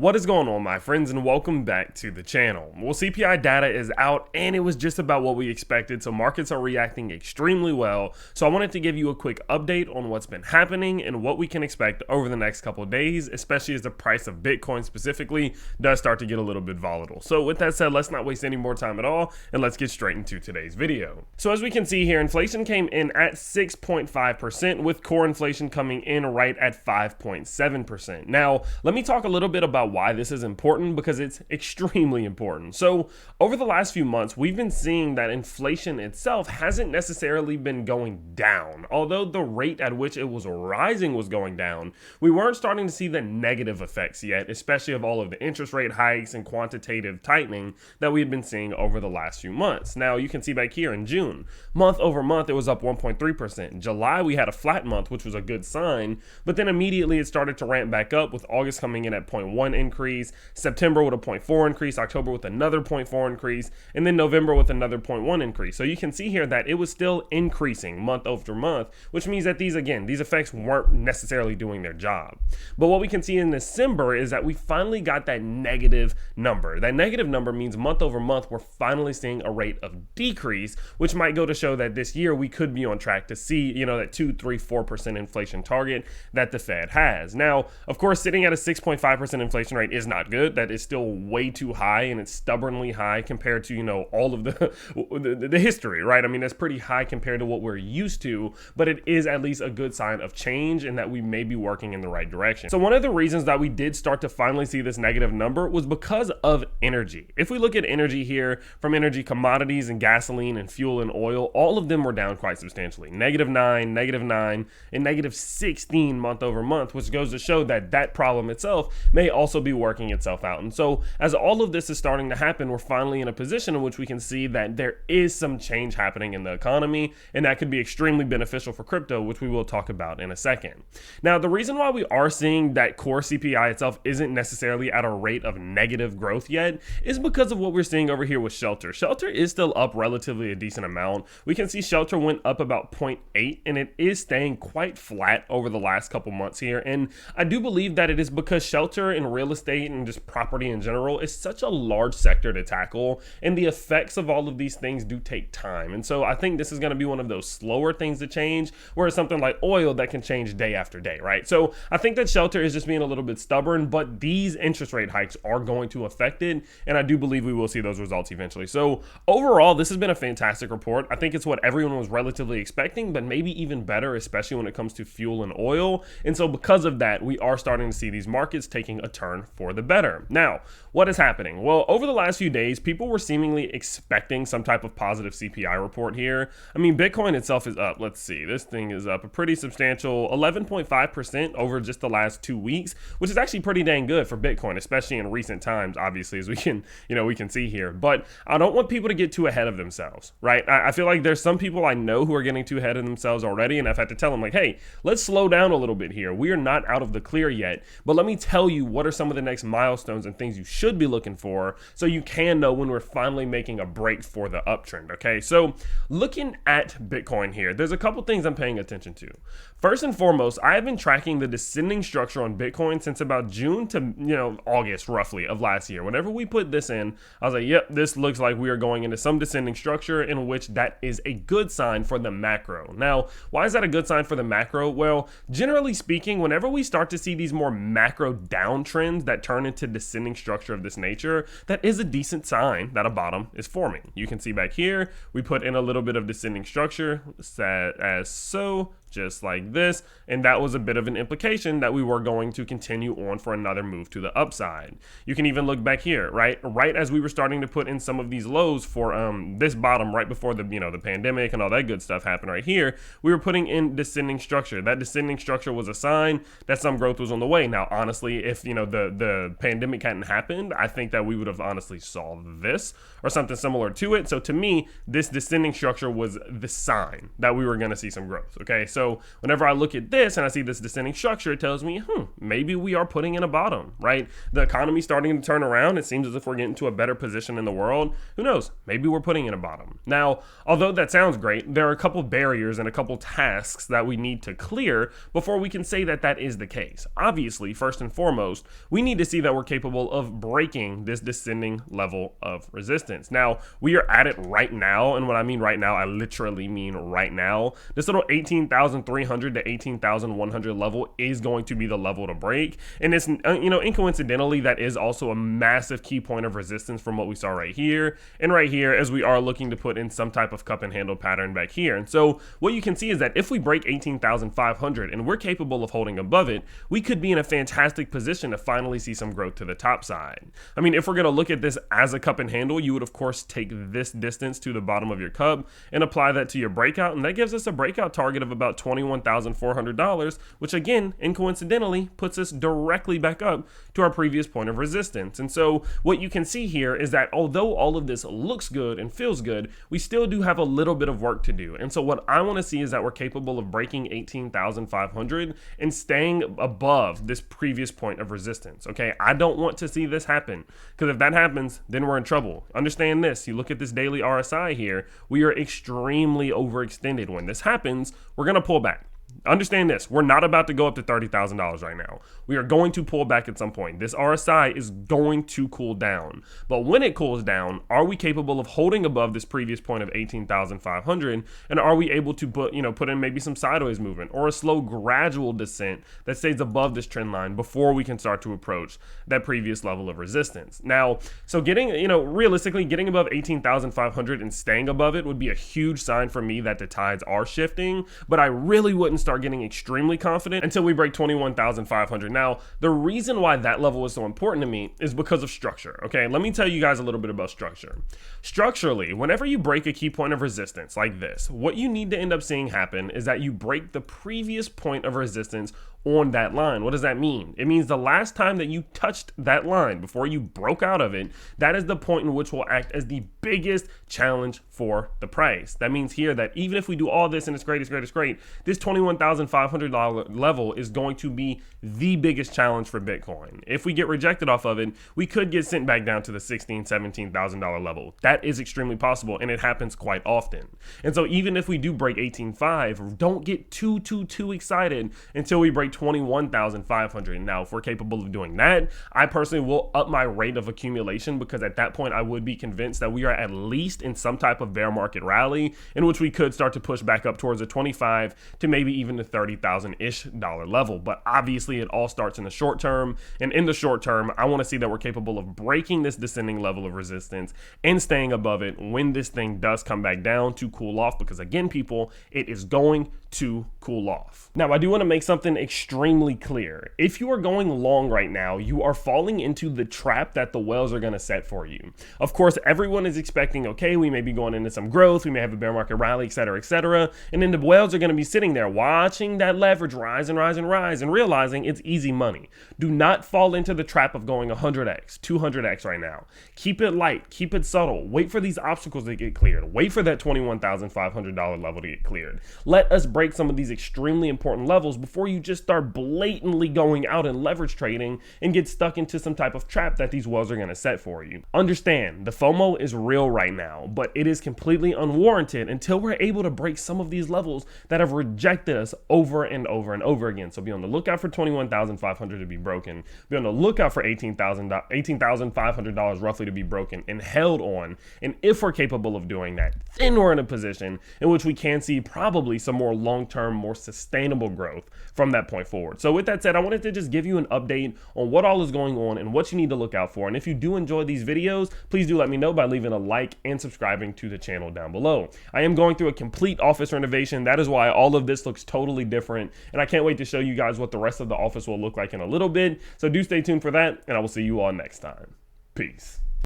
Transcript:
What is going on, my friends, and welcome back to the channel. Well, CPI data is out and it was just about what we expected, so markets are reacting extremely well. So I wanted to give you a quick update on what's been happening and what we can expect over the next couple of days, especially as the price of Bitcoin specifically does start to get a little bit volatile. So with that said, let's not waste any more time at all and let's get straight into today's video. So as we can see here, inflation came in at 6.5% with core inflation coming in right at 5.7%. Now, let me talk a little bit about why this is important, because it's extremely important. So over the last few months, we've been seeing that inflation itself hasn't necessarily been going down. Although the rate at which it was rising was going down, we weren't starting to see the negative effects yet, especially of all of the interest rate hikes and quantitative tightening that we had been seeing over the last few months. Now you can see back here in June, month over month, it was up 1.3%. In July, we had a flat month, which was a good sign, but then immediately it started to ramp back up, with August coming in at 0.1 increase, September with a 0.4 increase, October with another 0.4 increase, and then November with another 0.1 increase. So you can see here that it was still increasing month over month, which means that these effects weren't necessarily doing their job. But what we can see in December is that we finally got that negative number. That negative number means month over month, we're finally seeing a rate of decrease, which might go to show that this year we could be on track to see, that 2, 3, 4% inflation target that the Fed has. Now, of course, sitting at a 6.5% inflation rate is not good. That is still way too high, and it's stubbornly high compared to, all of the history, right? I mean, that's pretty high compared to what we're used to, but it is at least a good sign of change and that we may be working in the right direction. So one of the reasons that we did start to finally see this negative number was because of energy. If we look at energy here, from energy commodities and gasoline and fuel and oil, all of them were down quite substantially. -9, and -16 month over month, which goes to show that that problem itself may also be working itself out. And so as all of this is starting to happen, we're finally in a position in which we can see that there is some change happening in the economy, and that could be extremely beneficial for crypto, which we will talk about in a second. Now, the reason why we are seeing that core CPI itself isn't necessarily at a rate of negative growth yet is because of what we're seeing over here with Shelter. Shelter is still up relatively a decent amount. We can see Shelter went up about 0.8, and it is staying quite flat over the last couple months here. And I do believe that it is because Shelter and real estate and just property in general is such a large sector to tackle, and the effects of all of these things do take time. And so I think this is going to be one of those slower things to change, whereas something like oil that can change day after day, right? So I think that Shelter is just being a little bit stubborn, but these interest rate hikes are going to affect it, and I do believe we will see those results eventually. So overall, this has been a fantastic report. I think it's what everyone was relatively expecting, but maybe even better, especially when it comes to fuel and oil. And so because of that, we are starting to see these markets taking a turn for the better. Now, what is happening? Well, over the last few days, people were seemingly expecting some type of positive CPI report here. I mean, Bitcoin itself is up. Let's see, this thing is up a pretty substantial 11.5% over just the last 2 weeks, which is actually pretty dang good for Bitcoin, especially in recent times, obviously, as we can, we can see here. But I don't want people to get too ahead of themselves, right? I feel like there's some people I know who are getting too ahead of themselves already, and I've had to tell them, like, hey, let's slow down a little bit here. We are not out of the clear yet, but let me tell you what are some of the next milestones and things you should be looking for so you can know when we're finally making a break for the uptrend, okay? So looking at Bitcoin here, there's a couple things I'm paying attention to. First and foremost, I have been tracking the descending structure on Bitcoin since about June to, August roughly of last year. Whenever we put this in, I was like, yep, this looks like we are going into some descending structure, in which that is a good sign for the macro. Now, why is that a good sign for the macro? Well, generally speaking, whenever we start to see these more macro downtrends that turn into descending structure of this nature, that is a decent sign that a bottom is forming. You can see back here, we put in a little bit of descending structure as so, just like this, and that was a bit of an implication that we were going to continue on for another move to the upside. You can even look back here, right as we were starting to put in some of these lows for this bottom right before the the pandemic and all that good stuff happened right here, we were putting in descending structure. That descending structure was a sign that some growth was on the way. Now, honestly, if the pandemic hadn't happened, I think that we would have honestly saw this or something similar to it. So to me, this descending structure was the sign that we were going to see some growth. Okay, so so whenever I look at this and I see this descending structure, it tells me, maybe we are putting in a bottom, right? The economy's starting to turn around. It seems as if we're getting to a better position in the world. Who knows? Maybe we're putting in a bottom. Now, although that sounds great, there are a couple barriers and a couple tasks that we need to clear before we can say that that is the case. Obviously, first and foremost, we need to see that we're capable of breaking this descending level of resistance. Now, we are at it right now, and when I mean right now, I literally mean right now. This little 18,300 to 18,100 level is going to be the level to break, and it's, incoincidentally, that is also a massive key point of resistance from what we saw right here and right here, as we are looking to put in some type of cup and handle pattern back here. And so what you can see is that if we break 18,500 and we're capable of holding above it, we could be in a fantastic position to finally see some growth to the top side. I mean, if we're going to look at this as a cup and handle, you would of course take this distance to the bottom of your cup and apply that to your breakout, and that gives us a breakout target of about $21,400, which again, coincidentally, puts us directly back up to our previous point of resistance. And so what you can see here is that although all of this looks good and feels good, we still do have a little bit of work to do. And so what I want to see is that we're capable of breaking 18,500 and staying above this previous point of resistance. Okay, I don't want to see this happen, because if that happens, then we're in trouble. Understand this. You look at this daily RSI here, we are extremely overextended. When this happens, we're going to pull back. Understand this, we're not about to go up to $30,000 right now. We are going to pull back at some point. This RSI is going to cool down. But when it cools down, are we capable of holding above this previous point of 18,500? And are we able to put in maybe some sideways movement or a slow gradual descent that stays above this trend line before we can start to approach that previous level of resistance? Now, so realistically, getting above 18,500 and staying above it would be a huge sign for me that the tides are shifting, but I really wouldn't start getting extremely confident until we break 21,500. Now, the reason why that level is so important to me is because of structure. Okay, let me tell you guys a little bit about structure. Structurally, whenever you break a key point of resistance like this, what you need to end up seeing happen is that you break the previous point of resistance on that line. What does that mean? It means the last time that you touched that line before you broke out of it, that is the point in which will act as the biggest challenge for the price. That means here that even if we do all this and it's great, this $21,500 level is going to be the biggest challenge for Bitcoin. If we get rejected off of it, we could get sent back down to the $16,000, $17,000 level. That is extremely possible, and it happens quite often. And so even if we do break 18.5, don't get too excited until we break 21,500. Now, if we're capable of doing that, I personally will up my rate of accumulation, because at that point I would be convinced that we are at least in some type of bear market rally in which we could start to push back up towards the 25 to maybe even the $30,000-ish level. But obviously it all starts in the short term, and in the short term I want to see that we're capable of breaking this descending level of resistance and staying above it when this thing does come back down to cool off, because again, people, it is going to cool off. Now, I do want to make something extremely clear. If you are going long right now, you are falling into the trap that the whales are going to set for you. Of course, everyone is expecting, okay, we may be going into some growth, we may have a bear market rally, etc., and then the whales are going to be sitting there watching that leverage rise and rise and rise and realizing it's easy money. Do not fall into the trap of going 100x, 200x right now. Keep it light, keep it subtle. Wait for these obstacles to get cleared. Wait for that $21,500 level to get cleared. Let us break some of these extremely important levels before you just start blatantly going out and leverage trading and get stuck into some type of trap that these whales are going to set for you. Understand, the FOMO is real right now, but it is completely unwarranted until we're able to break some of these levels that have rejected us over and over and over again. So be on the lookout for 21,500 to be broken. Be on the lookout for $18,500 roughly to be broken and held on. And if we're capable of doing that, then we're in a position in which we can see probably some more long-term, more sustainable growth from that point forward. So with that said, I wanted to just give you an update on what all is going on and what you need to look out for. And if you do enjoy these videos, please do let me know by leaving a like and subscribing to the channel down below. I am going through a complete office renovation. That is why all of this looks totally different. And I can't wait to show you guys what the rest of the office will look like in a little bit. So do stay tuned for that, and I will see you all next time. Peace.